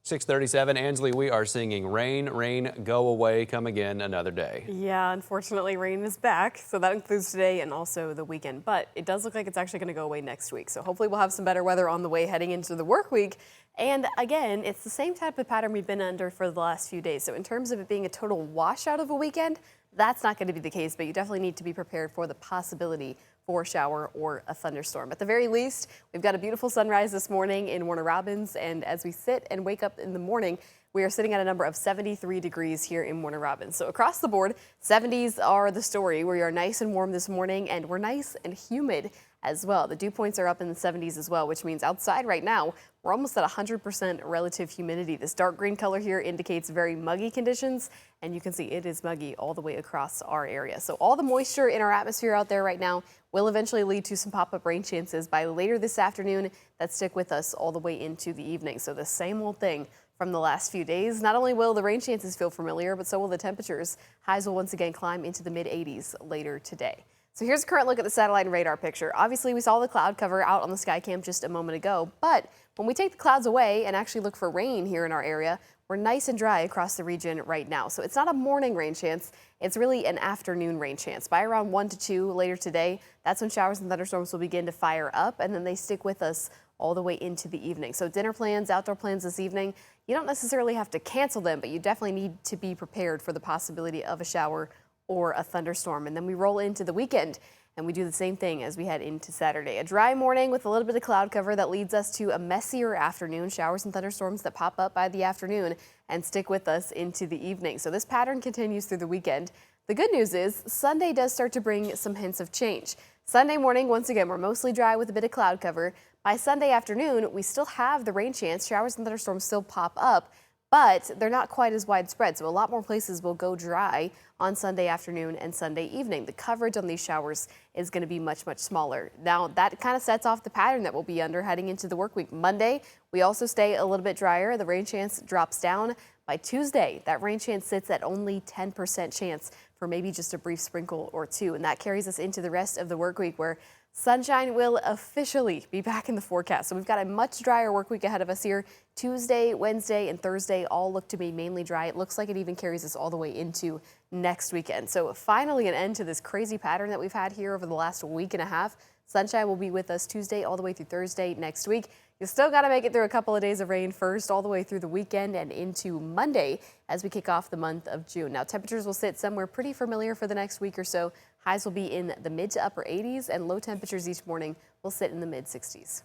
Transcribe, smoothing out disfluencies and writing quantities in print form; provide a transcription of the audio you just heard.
6:37, Ansley, we are singing rain, rain, go away, come again another day. Yeah, unfortunately, rain is back. So that includes today and also the weekend. But it does look like it's actually going to go away next week. So hopefully we'll have some better weather on the way heading into the work week. And again, it's the same type of pattern we've been under for the last few days. So in terms of it being a total washout of a weekend, that's not going to be the case, but you definitely need to be prepared for the possibility for a shower or a thunderstorm. At the very least, we've got a beautiful sunrise this morning in Warner Robins, and as we sit and wake up in the morning, we are sitting at a number of 73 degrees here in Warner Robins. So across the board, 70s are the story. We are nice and warm this morning, and we're nice and humid as well. The dew points are up in the 70s as well, which means outside right now, we're almost at 100% relative humidity. This dark green color here indicates very muggy conditions, and you can see it is muggy all the way across our area. So all the moisture in our atmosphere out there right now will eventually lead to some pop-up rain chances by later this afternoon that stick with us all the way into the evening. So the same old thing from the last few days. Not only will the rain chances feel familiar, but so will the temperatures. Highs will once again climb into the mid-80s later today. So here's a current look at the satellite and radar picture. Obviously, we saw the cloud cover out on the sky cam just a moment ago, but when we take the clouds away and actually look for rain here in our area, we're nice and dry across the region right now. So it's not a morning rain chance, it's really an afternoon rain chance. By around 1 to 2 later today, that's when showers and thunderstorms will begin to fire up, and then they stick with us all the way into the evening. So dinner plans, outdoor plans this evening, you don't necessarily have to cancel them, but you definitely need to be prepared for the possibility of a shower or a thunderstorm. And then we roll into the weekend and we do the same thing as we head into Saturday. A dry morning with a little bit of cloud cover that leads us to a messier afternoon. Showers and thunderstorms that pop up by the afternoon and stick with us into the evening. So this pattern continues through the weekend. The good news is Sunday does start to bring some hints of change. Sunday morning, once again, we're mostly dry with a bit of cloud cover. By Sunday afternoon, we still have the rain chance. Showers and thunderstorms still pop up, but they're not quite as widespread. So a lot more places will go dry on Sunday afternoon and Sunday evening. The coverage on these showers is going to be much, much smaller. Now, that kind of sets off the pattern that we'll be under heading into the work week. Monday, we also stay a little bit drier. The rain chance drops down. By Tuesday, that rain chance sits at only 10% chance for maybe just a brief sprinkle or two. And that carries us into the rest of the work week where sunshine will officially be back in the forecast. So we've got a much drier work week ahead of us here. Tuesday, Wednesday, and Thursday all look to be mainly dry. It looks like it even carries us all the way into next weekend. So finally an end to this crazy pattern that we've had here over the last week and a half. Sunshine will be with us Tuesday all the way through Thursday next week. You still got to make it through a couple of days of rain first, all the way through the weekend and into Monday as we kick off the month of June. Now, temperatures will sit somewhere pretty familiar for the next week or so. Highs will be in the mid to upper 80s, and low temperatures each morning will sit in the mid 60s.